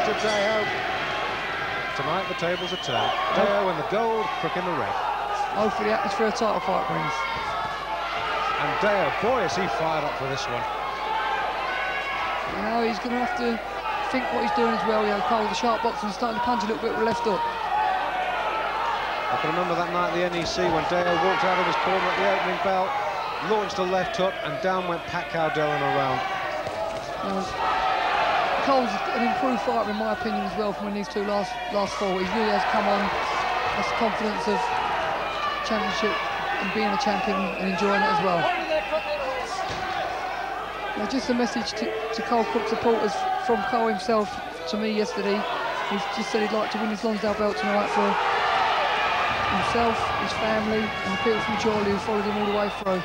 Najib Daho. Tonight the tables are turned. Daho in the gold, Crook in the red. Hopefully the atmosphere of title fight brings. And Daho, boy, is he fired up for this one. You know, he's going to have to think what he's doing as well. You know, Cole, the sharp boxing, starting to punch a little bit with the left hook. I can remember that night at the NEC when Daho walked out of his corner at the opening bell, launched a left hook, and down went Pat Cowdell in a round. Cole's an improved fighter, in my opinion, as well, from when these two last fought. He really has come on. That's the confidence of championship and being a champion and enjoying it as well. Now, just a message to Cole Crook supporters from Cole himself to me yesterday. He just said he'd like to win his Lonsdale belt tonight for himself, his family, and the people from Chorley who followed him all the way through,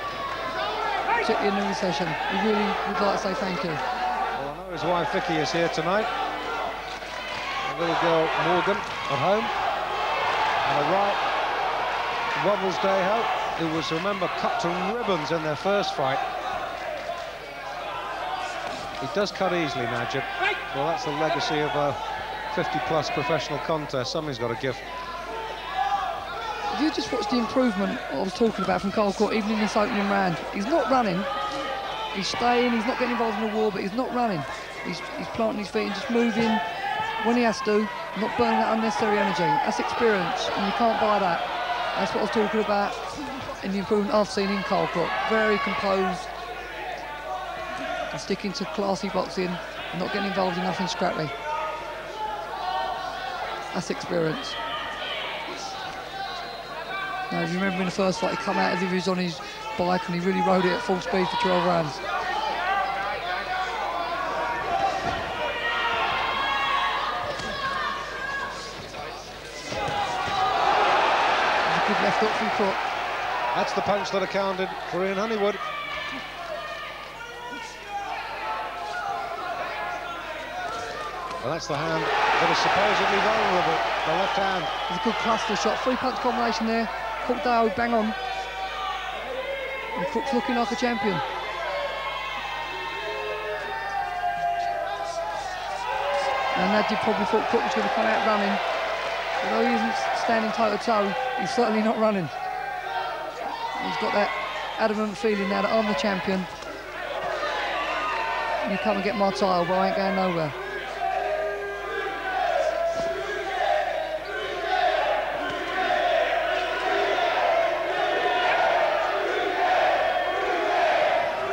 particularly in the session. He really would like to say thank you. Well, I know his wife Vicky is here tonight. A little girl Morgan at home. And a right wobbles Daho, who was, remember, cut to ribbons in their first fight. He does cut easily, Najib. Well, that's the legacy of a 50-plus professional contest. Something's got to give. If you just watch the improvement I was talking about from Cole Crook, even in this opening round, he's not running. He's staying. He's not getting involved in the war, but he's not running. He's planting his feet and just moving when he has to, not burning that unnecessary energy. That's experience, and you can't buy that. That's what I was talking about in the improvement I've seen in Cole Crook. Very composed and sticking to classy boxing and not getting involved in nothing scrappy. That's experience. Now, if you remember in the first fight, he come out as if he was on his bike and he really rode it at full speed for 12 rounds. Left hook from Crook. That's the punch that accounted for Ian Honeywood. Well, that's the hand that is supposedly vulnerable, the left hand. There's a good cluster shot, three-punch combination there. Crook Daho, bang on. And Crook's looking like a champion. And Najib probably thought Crook was going to come out running. Although he isn't standing toe-to-toe, he's certainly not running. He's got that adamant feeling now that I'm the champion. You come and get my title, but I ain't going nowhere.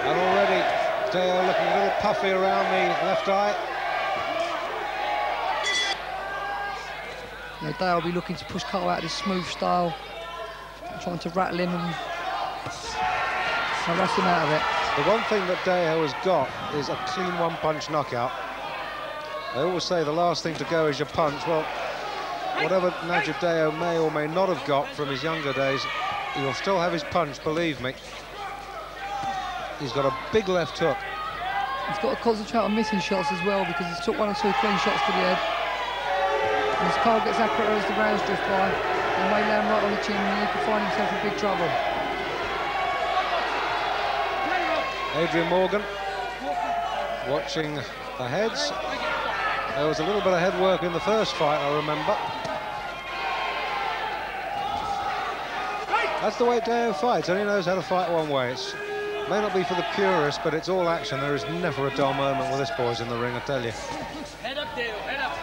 And already Daho looking a little puffy around the left eye. You know, Daho will be looking to push Cole out of his smooth style, trying to rattle him and harass him out of it. The one thing that Daho has got is a clean one-punch knockout. They always say the last thing to go is your punch. Well, whatever Najib Daho may or may not have got from his younger days, he'll still have his punch, believe me. He's got a big left hook. He's got to concentrate on missing shots as well, because he's took one or two clean shots to the head. And as Cole gets accurate as the rounds drift by, he may land right on the chin and he could find himself in big trouble. Adrian Morgan watching the heads. There was a little bit of head work in the first fight, I remember. That's the way Daho fights, and he knows how to fight one way. It may not be for the purists, but it's all action. There is never a dull moment with this boys in the ring, I tell you. Head up, Daho, head up.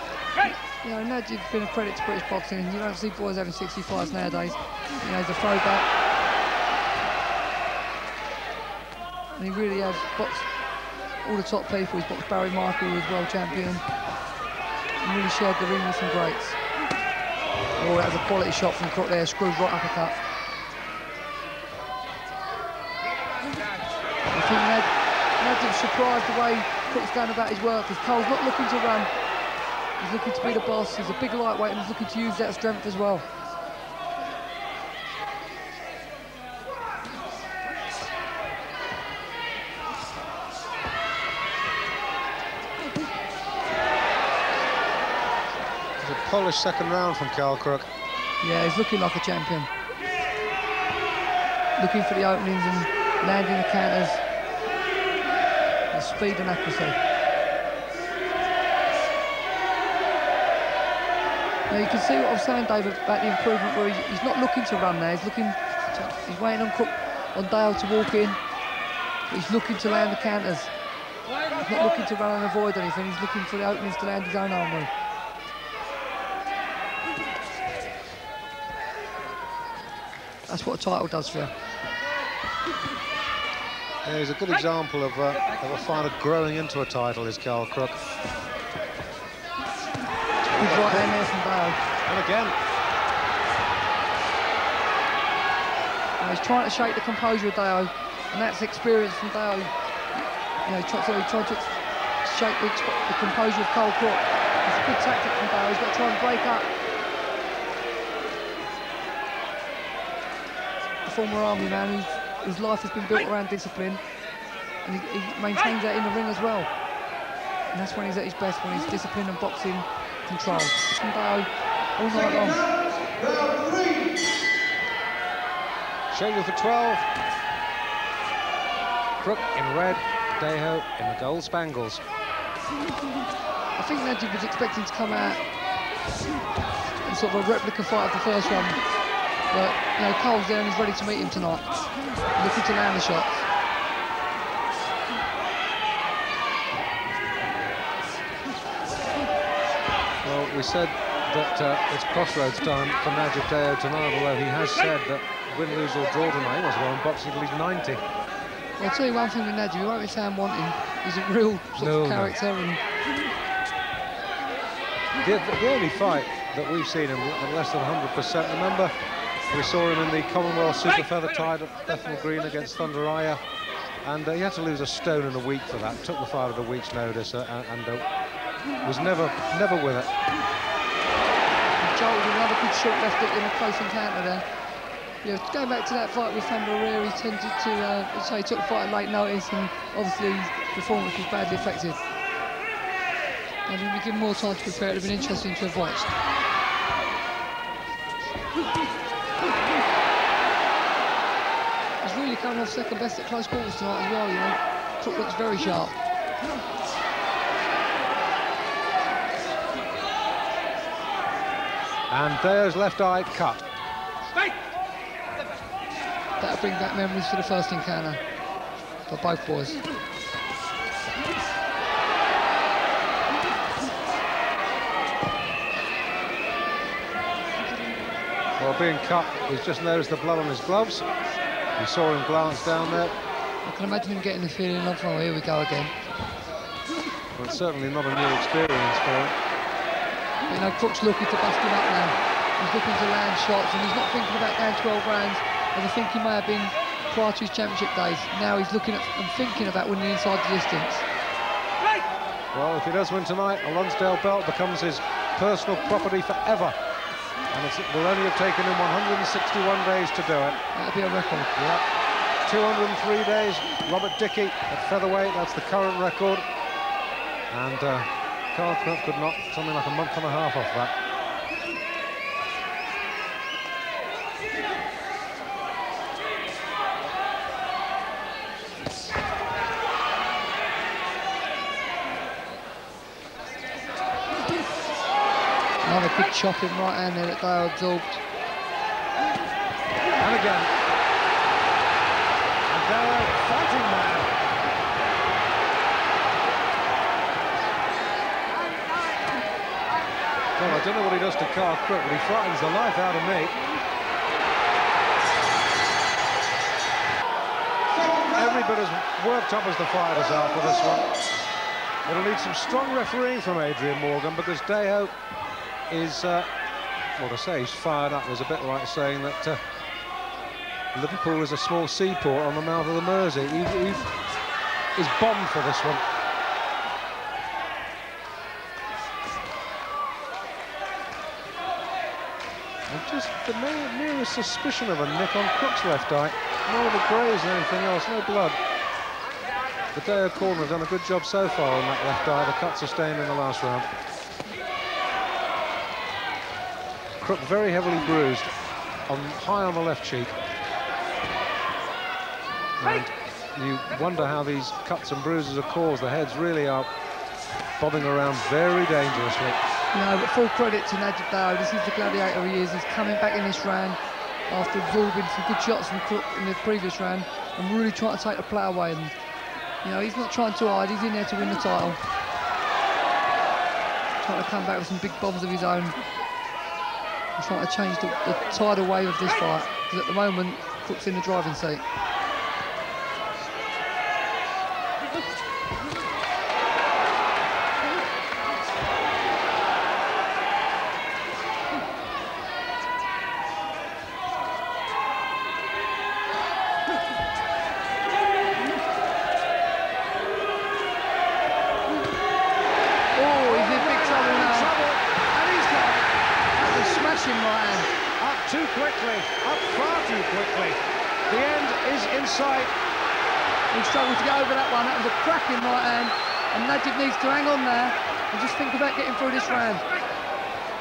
You know, Najib's been a credit to British boxing. You don't see boys having 65s nowadays. You know, he's a throwback. And he really has boxed all the top people. He's boxed Barry Michael, who was world champion. And really shared the ring with some greats. Oh, that was a quality shot from Crook there, screwed right uppercut. I think Najib's surprised the way Crook's going about his work, because Cole's not looking to run. He's looking to be the boss. He's a big lightweight and he's looking to use that strength as well. It's a polished second round from Cole Crook. Yeah, he's looking like a champion. Looking for the openings and landing the counters. The speed and accuracy. Now you can see what I was saying, David, about the improvement where he's not looking to run there. He's waiting on Crook, on Dale to walk in. But he's looking to land the counters. He's not looking to run and avoid anything. He's looking for the openings to land his own arm move. That's what a title does for you. Yeah, he's a good example of a fighter growing into a title, is Carl Crook. Good right hand there from Dale. And again. Now he's trying to shake the composure of Dale, and that's experience from Dale. You know, he tried to shake the composure of Carl Crook. It's a good tactic from Dale. He's got to try and break up. The former army man whose life has been built around discipline, and he maintains that in the ring as well. And that's when he's at his best, when he's disciplined and boxing control. From Dale all night long. Scheduled for 12. Crook in red, Daho in the gold spangles. I think Najib was expecting to come out in sort of a replica fight of the first one, but you know, Cole's there and he's ready to meet him tonight, looking to land the shots. Well, we said that it's crossroads time for Najib Daho tonight, although he has said that win, lose or draw tonight, he wants to go on boxing till he's 90. Well, I'll tell you one thing with Najib, he won't be found wanting. He's a real sort of character. No. And the only fight that we've seen him at less than 100%, remember, we saw him in the Commonwealth Super Feather-Tied at Bethnal Green against Thunder Aya, and he had to lose a stone in a week for that. Took the fight at a week's notice and was never with it. Joel with another good shot left in a close encounter there. Yeah, going back to that fight with Thunder Aya, he tended to say he took the fight at late notice, and obviously his performance was badly affected. And if we give him more time to prepare, it would have been interesting to have watched. He's really coming off second best at close quarters tonight as well, you know. Crook looks very sharp. And Daho's left eye cut. That'll bring back memories for the first encounter for both boys. Well, being cut, he's just noticed the blood on his gloves. You saw him glance down there. I can imagine him getting the feeling of, oh, here we go again. Well, it's certainly not a new experience for him. You know, Crook's looking to bust him up now. He's looking to land shots, and he's not thinking about going 12 rounds, as I think he may have been prior to his championship days. Now he's looking at and thinking about winning inside the distance. Well, if he does win tonight, a Lonsdale belt becomes his personal property forever. And it will only have taken him 161 days to do it. That'll be a record. Yep. 203 days. Robert Dickey at featherweight, that's the current record. And Carl Crook could knock something like a month and a half off that. Another big chopping right hand there that Dale absorbed. And again. And Dale fighting man. Well, I don't know what he does to Carl Crook, but he frightens the life out of me. Every bit as worked up as the fighters are for this one. It'll need some strong refereeing from Adrian Morgan, because Daho is, well, to say he's fired up was a bit like saying that Liverpool is a small seaport on the mouth of the Mersey. He's bombed for this one. And just the merest suspicion of a nick on Crook's left eye. No other graze and anything else, no blood. The Daho corner have done a good job so far on that left eye. The cut sustained in the last round. Crook very heavily bruised, high on the left cheek. And you wonder how these cuts and bruises are caused. The heads really are bobbing around very dangerously. You know, but full credit to Najib Daho. This is the gladiator he is. He's coming back in this round after absorbing some good shots from Crook in the previous round and really trying to take the play away. And, you know, he's not trying too hard. He's in there to win the title. Trying to come back with some big bombs of his own. And trying to change the tidal wave of this fight. Because at the moment, Crook's in the driving seat. Struggled to get over that one. That was a cracking right hand, and Najib needs to hang on there and just think about getting through this round.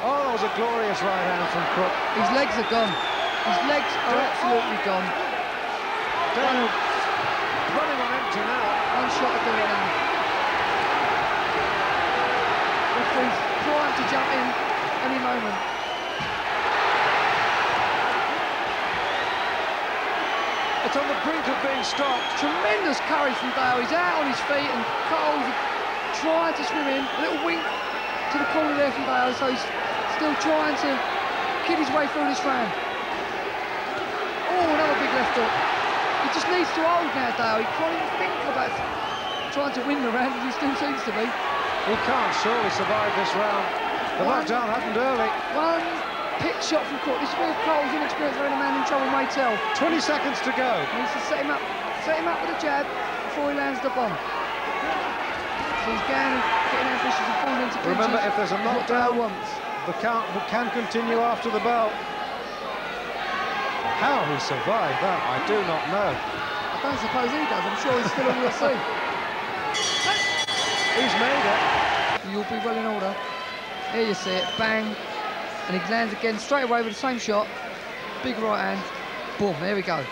Oh, that was a glorious right hand from Crook. His legs are gone. His legs are absolutely gone. Daho running on empty now. One shot to do it now. Referee's primed to jump in any moment. It's on the brink of being stopped. Tremendous courage from Daho. He's out on his feet and Cole's trying to swim in. A little wink to the corner there from Daho, so he's still trying to kid his way through this round. Oh, another big left hook. He just needs to hold now, Daho. He can't even think about trying to win the round, as he still seems to be. He can't surely survive this round. The knockdown happened early. One pick shot from Crook. This is where Cole's inexperienced around a man in trouble may tell. 20 seconds to go. He needs to set him up with a jab before he lands the bomb. So he's getting ambitious and falling into clinches. Remember, if there's a knockdown, the count can continue after the bell. How he survived that, I do not know. I don't suppose he does. I'm sure he's still on UFC. He's made it. You'll be well in order. Here you see it, bang. And he lands again straight away with the same shot. Big right hand. Boom, there we go.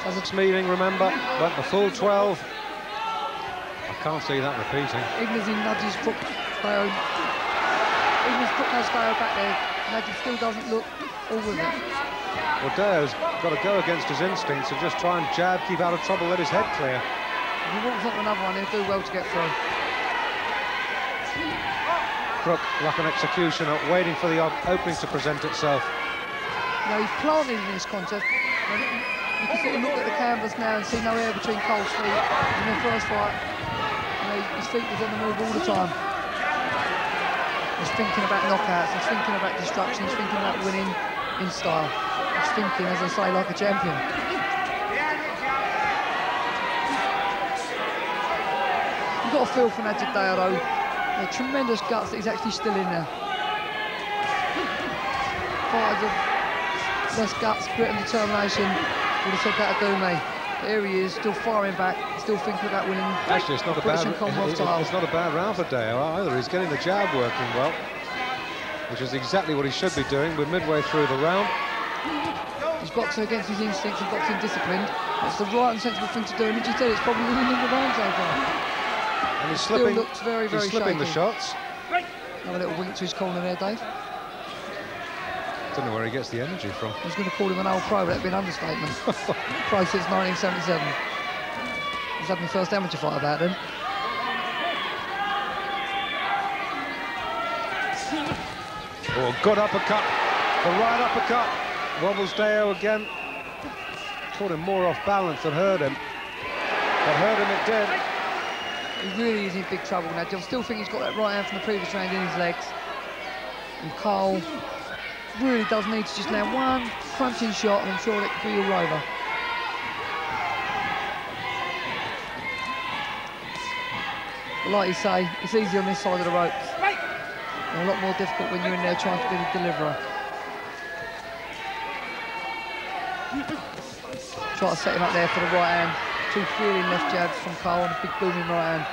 This meeting, remember, went the full 12. I can't see that repeating. Even as he nudges Crook, Daho. Even as Crook nudges Daho back there, Najib still doesn't look all with it. Well, Daho's got to go against his instincts and just try and jab, keep out of trouble, let his head clear. If he walks onto another one, he'll do well to get through. Crook, like an executioner, waiting for the opening to present itself. You know, he's planted in this contest. You can sort of look at the canvas now and see no air between Cole's feet. In the first fight, you know, his feet was on the move all the time. He's thinking about knockouts, he's thinking about destruction, he's thinking about winning in style. He's thinking, as I say, like a champion. You've got a feel for Najib Daho, though. Tremendous guts that he's actually still in there. Fighters of less guts, grit and determination would have said that'd do me. But here he is, still firing back, still thinking about winning. Actually, it's not a bad. It's not a bad round for Daho either. He's getting the jab working well, which is exactly what he should be doing. We're midway through the round. He's boxing against his instincts and boxing disciplined. That's the right and sensible thing to do. And as you said, it's probably winning the round so far. And he's slipping. Still looks very, very slipping shaky. the shots. Have a little wink to his corner there, Dave. Don't know where he gets the energy from. I was going to call him an old pro, but that'd be an understatement. Pro since 1977. He's had my first amateur fight about then. Oh, good uppercut. The right uppercut. Wobbles Daho again. Caught him more off balance than hurt him. But hurt him it did. He really is in big trouble now. I still think he's got that right hand from the previous round in his legs. And Cole really does need to just land one crunching shot, and I'm sure it could be all over. But like you say, it's easy on this side of the ropes. And a lot more difficult when you're in there trying to be the deliverer. Try to set him up there for the right hand. Two feeling left jabs from Cole and a big booming right hand.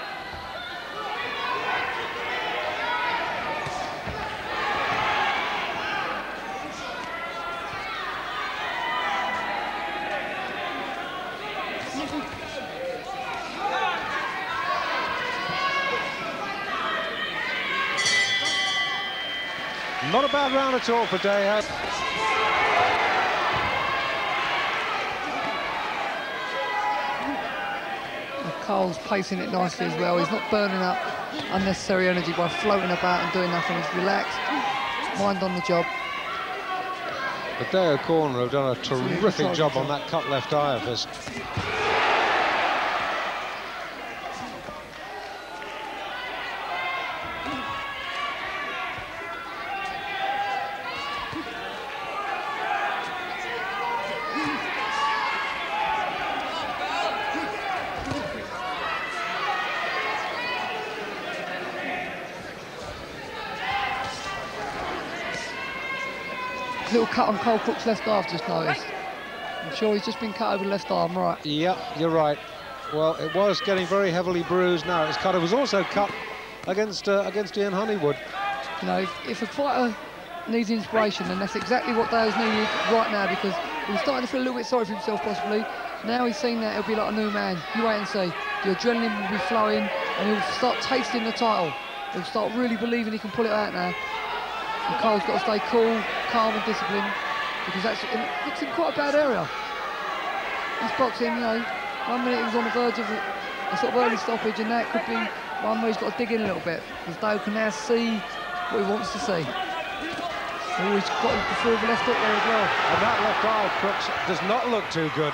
Not a bad round at all for Daho. Cole's pacing it nicely as well. He's not burning up unnecessary energy by floating about and doing nothing. He's relaxed, mind on the job. The Daho corner have done a terrific job on that cut left eye of his. Little cut on Cole Crook's left eye, I've just noticed. I'm sure he's just been cut over the left arm, right? Yep, you're right. Well, it was getting very heavily bruised. Now it's cut. It was also cut against Ian Honeywood. You know, if a fighter needs inspiration, then that's exactly what Daho's needed right now, because he was starting to feel a little bit sorry for himself, possibly. Now he's seen that, he'll be like a new man. You wait and see. The adrenaline will be flowing, and he'll start tasting the title. He'll start really believing he can pull it out now. And Cole's got to stay cool, calm and disciplined, because it looks in quite a bad area. This boxing, you know, 1 minute he was on the verge of a sort of early stoppage, and that could be one where he's got to dig in a little bit, because Daho can now see what he wants to see. Oh, he's got the through the left hook there as well. And that left eye of Crooks does not look too good.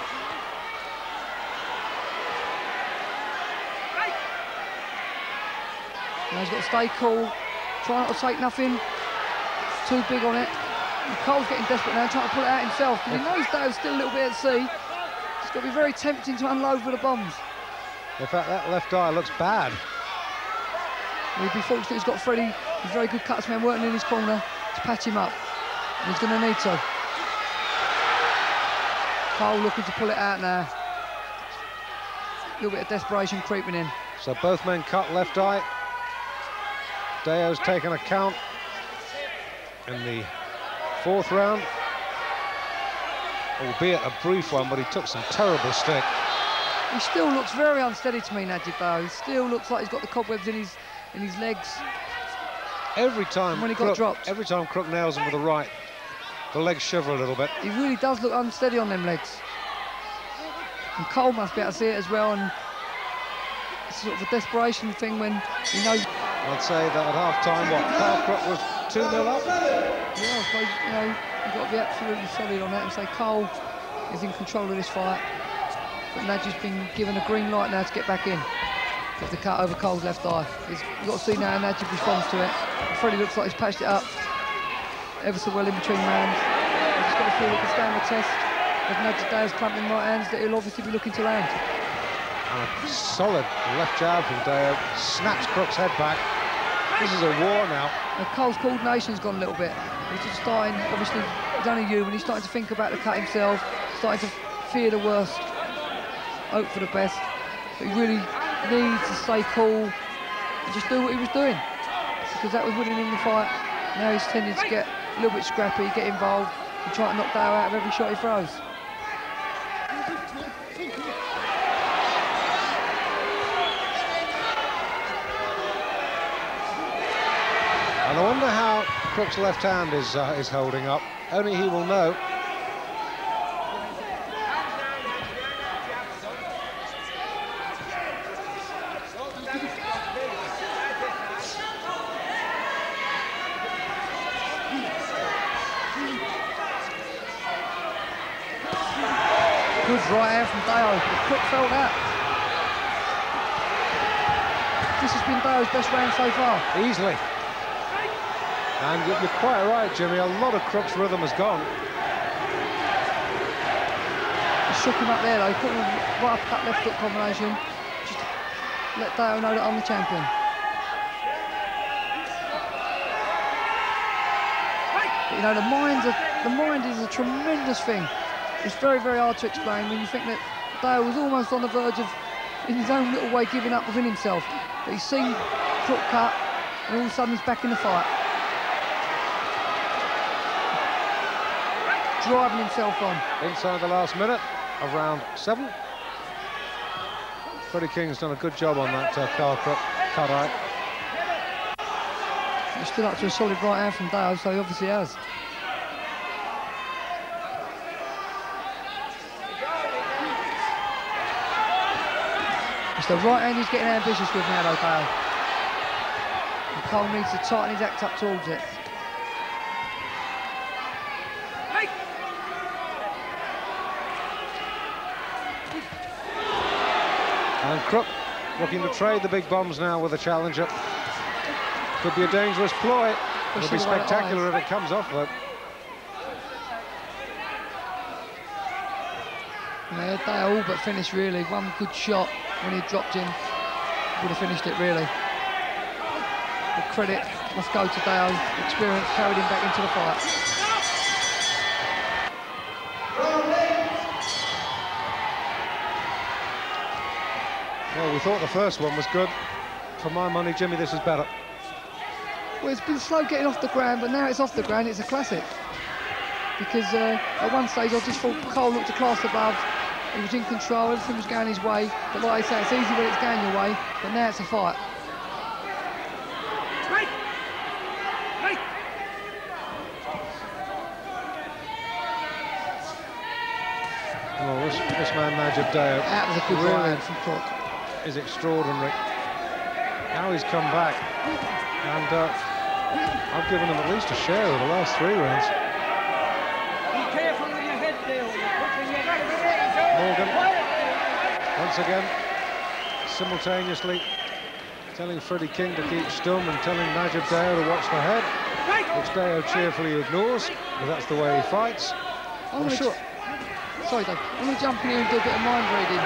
Now he's got to stay cool, try not to take nothing too big on it. And Cole's getting desperate now, trying to pull it out himself, because he knows Daho's still a little bit at sea. It's got to be very tempting to unload with the bombs. In fact, that left eye looks bad. He'd be fortunate he's got Freddie, a very good cutsman working in his corner to patch him up. And he's going to need to. Cole looking to pull it out now. A little bit of desperation creeping in. So both men cut left eye. Daho's taken a count in the 4th round, albeit a brief one, but he took some terrible stick. He still looks very unsteady to me, Najib, though. He still looks like he's got the cobwebs in his legs. Every time when he got dropped, every time Crook nails him with the right, the legs shiver a little bit. He really does look unsteady on them legs. And Cole must be able to see it as well, and it's sort of a desperation thing when he knows. I'd say that at half-time, Carl Crook was 2-0 up. Yeah, I suppose, you know, you've got to be absolutely solid on that and say Cole is in control of this fight. But Najib's been given a green light now to get back in with the cut over Cole's left eye. You've got to see now how Najib responds to it. Freddie looks like he's patched it up ever so well in between rounds. I've just got to feel it can stand the test of Najib Daho's clamping right hands that he'll obviously be looking to land. And a solid left jab from Daho, snaps Crook's head back. This is a war now. And Cole's coordination's gone a little bit. He's just starting, obviously, he's only human, he's starting to think about the cut himself, starting to fear the worst, hope for the best. But he really needs to stay cool and just do what he was doing, because that was winning him the fight. Now he's tending to get a little bit scrappy, get involved, and try to knock Daho out of every shot he throws. And I wonder how Crook's left hand is holding up. Only he will know. Good right hand from Daho, but Crook felt that. This has been Daho's best round so far. Easily. And you're quite right, Jimmy, a lot of Crook's rhythm has gone. He shook him up there though, put him right up that left hook combination. Just let Daho know that I'm the champion. But, you know, the mind is a tremendous thing. It's very, very hard to explain when you think that Daho was almost on the verge of, in his own little way, giving up within himself. But he's seen Crook cut, and all of a sudden he's back in the fight. Driving himself on. Inside the last minute of round 7. Freddie King's done a good job on that Carl Crook cut eye. He stood up to a solid right hand from Daho, so he obviously has. It's the right hand he's getting ambitious with now, though, Daho. And Cole needs to tighten his act up towards it. And Crook looking to trade the big bombs now with a challenger. Could be a dangerous ploy. It'll be spectacular if it comes off, though. Yeah, they all but finished, really. One good shot when he dropped in would have finished it, really. The credit must go to Daho. Experience carried him back into the fight. Well, we thought the first one was good. For my money, Jimmy, this is better. Well, it's been slow getting off the ground, but now it's off the ground, it's a classic. Because at one stage I just thought Cole looked a class above. He was in control, everything was going his way. But like I say, it's easy when it's going your way, but now it's a fight. Well, this man, Najib Daho, That was a good really right hand from Crook. is extraordinary. Now he's come back, and I've given him at least a share of the last 3 rounds. Be careful with your head, Dale. Morgan, once again, simultaneously telling Freddie King to keep stum and telling Najib Daho to watch the head, which Daho cheerfully ignores, because that's the way he fights. I'm sure. Sorry, Dave. I'm going to jump in here and do a bit of mind reading.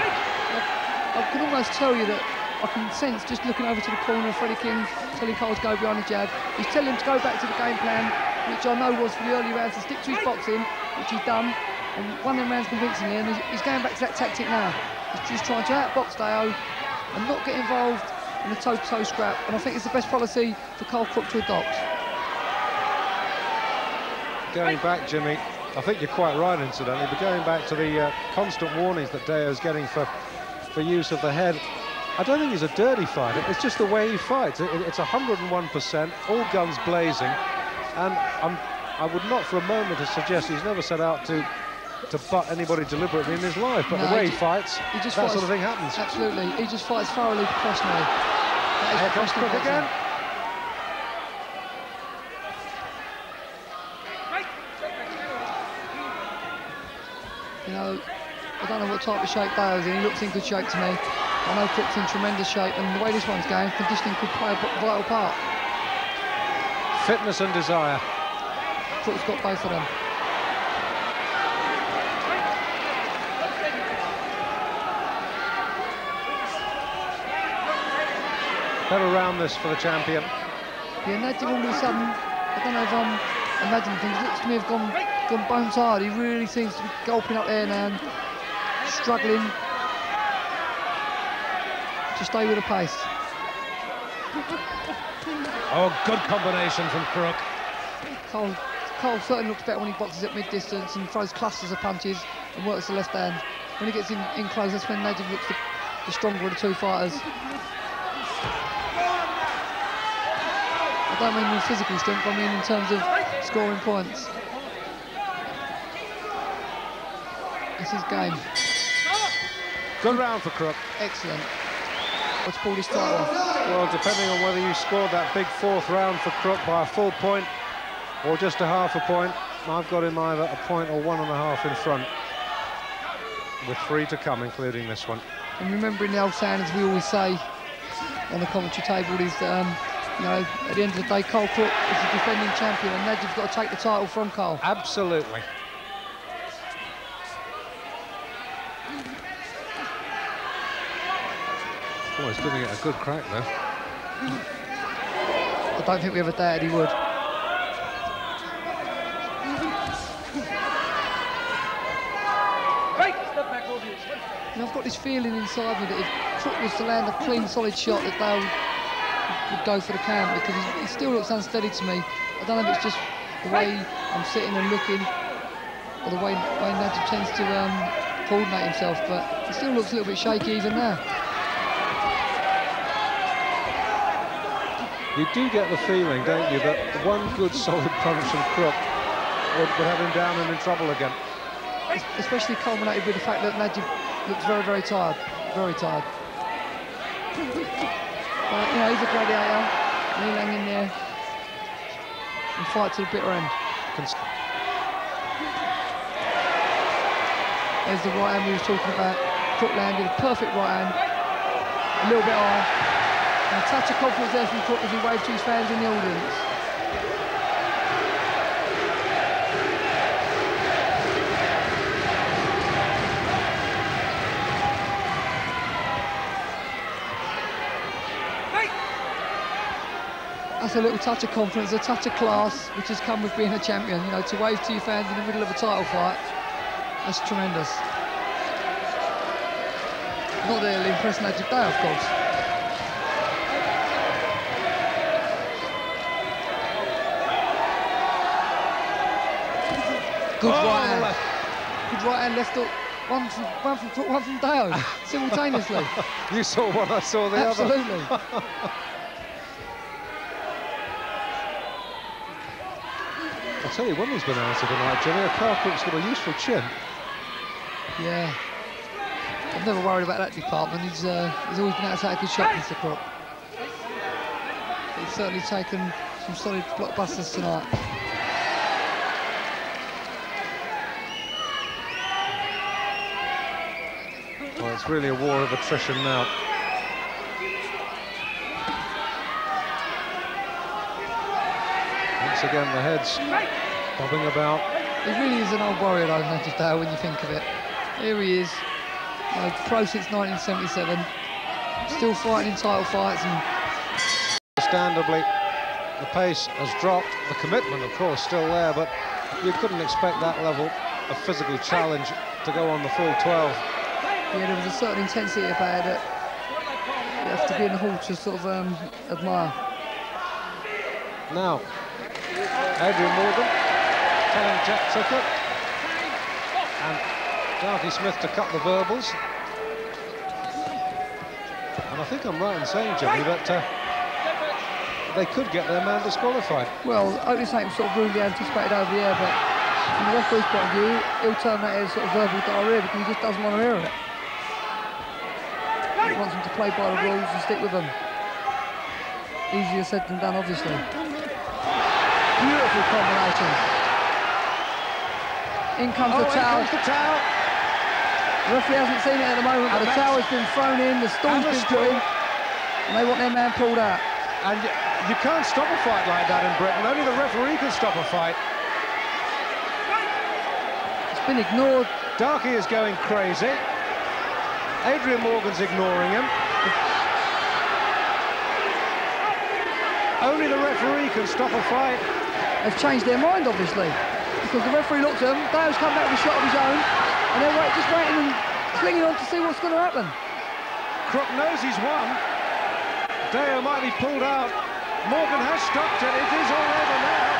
I can almost tell you that I can sense, just looking over to the corner, Freddie King telling Cole to go behind the jab. He's telling him to go back to the game plan, which I know was for the early rounds, to stick to his boxing, which he's done, and won them rounds convincingly, and he's going back to that tactic now. He's just trying to outbox Daho and not get involved in a toe-to-toe scrap, and I think it's the best policy for Cole Crook to adopt. Going back, Jimmy, I think you're quite right, incidentally, but going back to the constant warnings that Daho's getting for use of the head, I don't think he's a dirty fighter. It's just the way he fights. It's 101%, all guns blazing, and I would not for a moment have suggested he's never set out to butt anybody deliberately in his life, but no, the way he fights, that sort of thing happens. Absolutely, he just fights thoroughly professionally. Here comes Crook again. You know, I don't know what type of shape Daho's in. He looks in good shape to me. I know Crook's in tremendous shape, and the way this one's going, conditioning could play a vital part. Fitness and desire. Crook's got both of them. Better round this for the champion. Yeah, Najib all of a sudden, I don't know if I'm imagining things, looks to me have gone bones hard. He really seems to be gulping up there now and struggling to stay with the pace. Oh, good combination from Crook. Cole certainly looks better when he boxes at mid-distance and throws clusters of punches and works the left hand. When he gets in close, that's when Najib looks the stronger of the 2 fighters. I don't mean in physical strength, I mean in terms of scoring points. This is game. Good round for Crook. Excellent. Let's pull this title off. Well, depending on whether you scored that big 4th round for Crook by a full point or just a half a point, I've got him either a point or 1.5 in front, with 3 to come, including this one. And remembering the old saying, as we always say on the commentary table, is you know, at the end of the day, Cole Crook is the defending champion, and Najib's got to take the title from Cole. Absolutely. Oh, he's giving it a good crack, though. I don't think we ever doubted he would. And I've got this feeling inside me that if Crook was to land a clean, solid shot, that Dale would go for the count, because he still looks unsteady to me. I don't know if it's just the way I'm sitting and looking, or the way Najib tends to coordinate himself, but he still looks a little bit shaky even now. You do get the feeling, don't you, that one good solid punch from Crook would have him down and in trouble again. Especially culminated with the fact that Najib looks very, very tired. Very tired. But, you know, he's a gladiator. He'll hang in there and fight to the bitter end. There's the right hand we were talking about. Crook landed a perfect right hand. A little bit high. And a touch of confidence there from Crook as he waved to his fans in the audience. That's a little touch of confidence, a touch of class, which has come with being a champion. You know, to wave to your fans in the middle of a title fight, that's tremendous. Not that it'll impress Najib Daho, of course. Good right hand. Good right hand, left hook. One from Crook, one from Daho, simultaneously. You saw one, I saw the Absolutely. other. I'll tell you one thing's been answered tonight, Jimmy. Carl Crook's got a useful chin. Yeah. I've never worried about that department. He's always been able to take a good shot, Mr. Crook. He's certainly taken some solid blockbusters tonight. Well, it's really a war of attrition now. Once again, the head's bobbing about. He really is an old warrior, though, Najib Daho, when you think of it. Here he is, pro since 1977, still fighting in title fights. And understandably, the pace has dropped. The commitment, of course, still there, but you couldn't expect that level of physical challenge to go on the full 12. Yeah, there was a certain intensity about it that you have to be in the hall to sort of admire. Now, Adrian Morgan telling Jack Tickett and Darky Smith to cut the verbals. And I think I'm right in saying, Jimmy, that they could get their man disqualified. Well, Otis ain't sort of rudely anticipated over the air, but from the referee's point of view, he'll turn that as sort of verbal diarrhea because he just doesn't want to hear it. He wants them to play by the rules and stick with them. Easier said than done, obviously. Beautiful combination. In comes the towel. Comes the towel. The referee hasn't seen it at the moment, but the towel has been thrown in, the stool's been put in, and they want their man pulled out. And you can't stop a fight like that in Britain. Only the referee can stop a fight. It's been ignored. Darky is going crazy. Adrian Morgan's ignoring him. Only the referee can stop a fight. They've changed their mind, obviously, because the referee looked at him, Daho's come back with a shot of his own, and they're just waiting and clinging on to see what's going to happen. Crook knows he's won. Daho might be pulled out. Morgan has stopped it. It is all over now.